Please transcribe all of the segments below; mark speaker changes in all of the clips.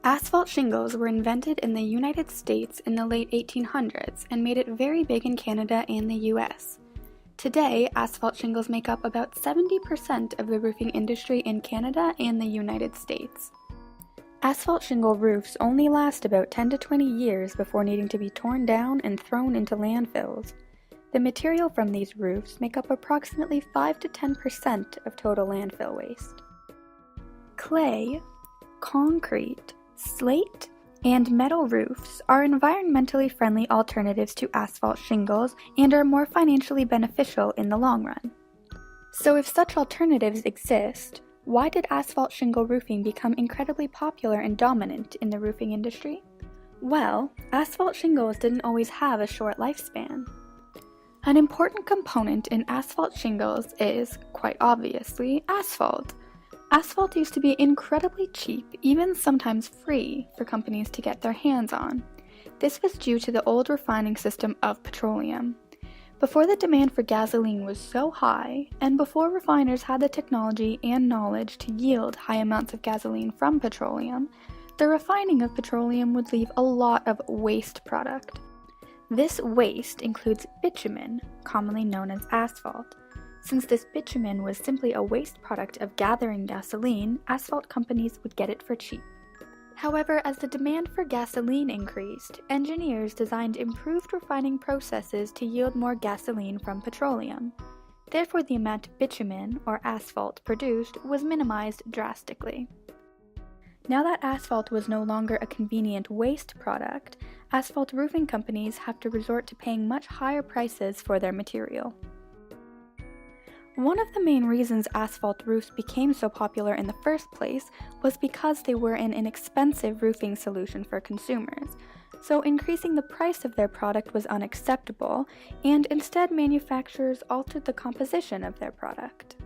Speaker 1: Asphalt shingles were invented in the United States in the late 1800s and made it very big in Canada and the US. Today, asphalt shingles make up about 70% of the roofing industry in Canada and the United States. Asphalt shingle roofs only last about 10 to 20 years before needing to be torn down and thrown into landfills. The material from these roofs make up approximately 5 to 10% of total landfill waste. Clay, concrete, slate, and metal roofs are environmentally friendly alternatives to asphalt shingles and are more financially beneficial in the long run. So if such alternatives exist, why did asphalt shingle roofing become incredibly popular and dominant in the roofing industry? Well, asphalt shingles didn't always have a short lifespan. An important component in asphalt shingles is, quite obviously, asphalt. Asphalt used to be incredibly cheap, even sometimes free, for companies to get their hands on. This was due to the old refining system of petroleum. Before the demand for gasoline was so high, and before refiners had the technology and knowledge to yield high amounts of gasoline from petroleum, the refining of petroleum would leave a lot of waste product. This waste includes bitumen, commonly known as asphalt. Since this bitumen was simply a waste product of gathering gasoline, asphalt companies would get it for cheap. However, as the demand for gasoline increased, engineers designed improved refining processes to yield more gasoline from petroleum. Therefore, the amount of bitumen, or asphalt, produced was minimized drastically. Now that asphalt was no longer a convenient waste product, asphalt roofing companies have to resort to paying much higher prices for their material. One of the main reasons asphalt roofs became so popular in the first place was because they were an inexpensive roofing solution for consumers, so increasing the price of their product was unacceptable, and instead manufacturers altered the composition of their product.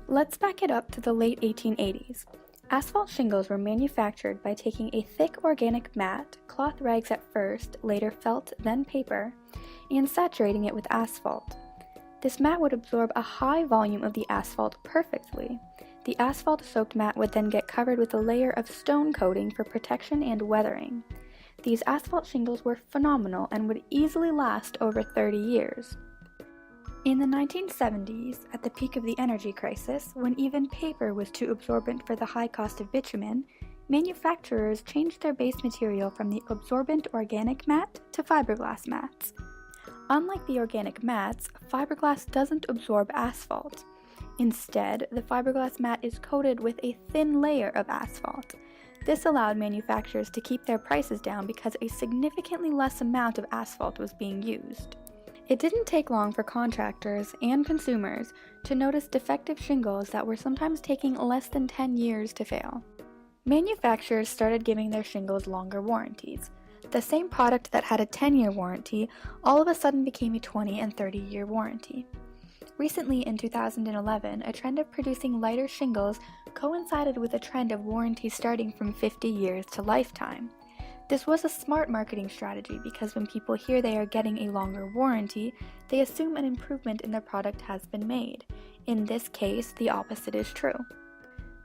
Speaker 1: Let's back it up to the late 1880s. Asphalt shingles were manufactured by taking a thick organic mat, cloth rags at first, later felt, then paper, and saturating it with asphalt. This mat would absorb a high volume of the asphalt perfectly. The asphalt-soaked mat would then get covered with a layer of stone coating for protection and weathering. These asphalt shingles were phenomenal and would easily last over 30 years. In the 1970s, at the peak of the energy crisis, when even paper was too absorbent for the high cost of bitumen, manufacturers changed their base material from the absorbent organic mat to fiberglass mats. Unlike the organic mats, fiberglass doesn't absorb asphalt. Instead, the fiberglass mat is coated with a thin layer of asphalt. This allowed manufacturers to keep their prices down because a significantly less amount of asphalt was being used. It didn't take long for contractors and consumers to notice defective shingles that were sometimes taking less than 10 years to fail. Manufacturers started giving their shingles longer warranties. The same product that had a 10-year warranty all of a sudden became a 20 and 30-year warranty. Recently, in 2011, a trend of producing lighter shingles coincided with a trend of warranties starting from 50 years to lifetime. This was a smart marketing strategy because when people hear they are getting a longer warranty, they assume an improvement in their product has been made. In this case, the opposite is true.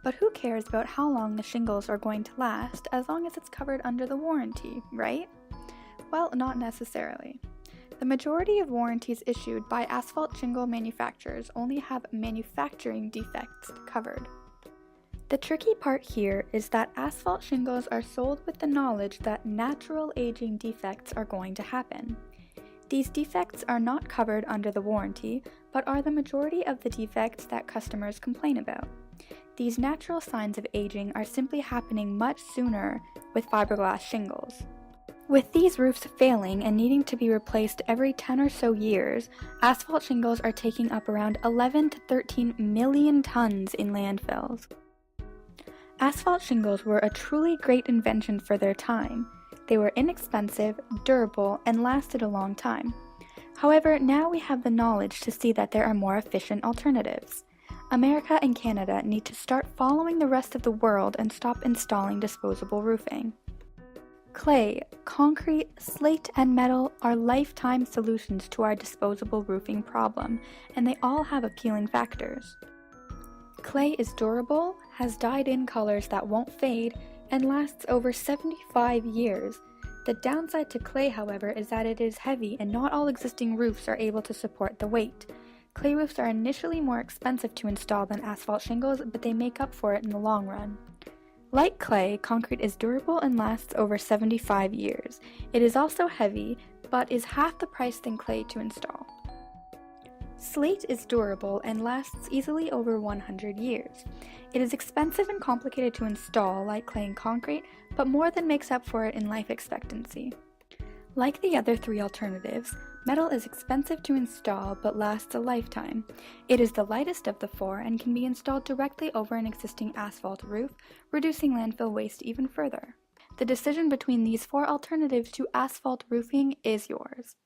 Speaker 1: But who cares about how long the shingles are going to last as long as it's covered under the warranty, right? Well, not necessarily. The majority of warranties issued by asphalt shingle manufacturers only have manufacturing defects covered. The tricky part here is that asphalt shingles are sold with the knowledge that natural aging defects are going to happen. These defects are not covered under the warranty, but are the majority of the defects that customers complain about. These natural signs of aging are simply happening much sooner with fiberglass shingles. With these roofs failing and needing to be replaced every 10 or so years, asphalt shingles are taking up around 11 to 13 million tons in landfills. Asphalt shingles were a truly great invention for their time. They were inexpensive, durable, and lasted a long time. However, now we have the knowledge to see that there are more efficient alternatives. America and Canada need to start following the rest of the world and stop installing disposable roofing. Clay, concrete, slate, and metal are lifetime solutions to our disposable roofing problem, and they all have appealing factors. Clay is durable, has dyed-in colors that won't fade, and lasts over 75 years. The downside to clay, however, is that it is heavy and not all existing roofs are able to support the weight. Clay roofs are initially more expensive to install than asphalt shingles, but they make up for it in the long run. Like clay, concrete is durable and lasts over 75 years. It is also heavy, but is half the price than clay to install. Slate is durable and lasts easily over 100 years. It is expensive and complicated to install, like clay and concrete, but more than makes up for it in life expectancy. Like the other three alternatives, metal is expensive to install but lasts a lifetime. It is the lightest of the four and can be installed directly over an existing asphalt roof, reducing landfill waste even further. The decision between these four alternatives to asphalt roofing is yours.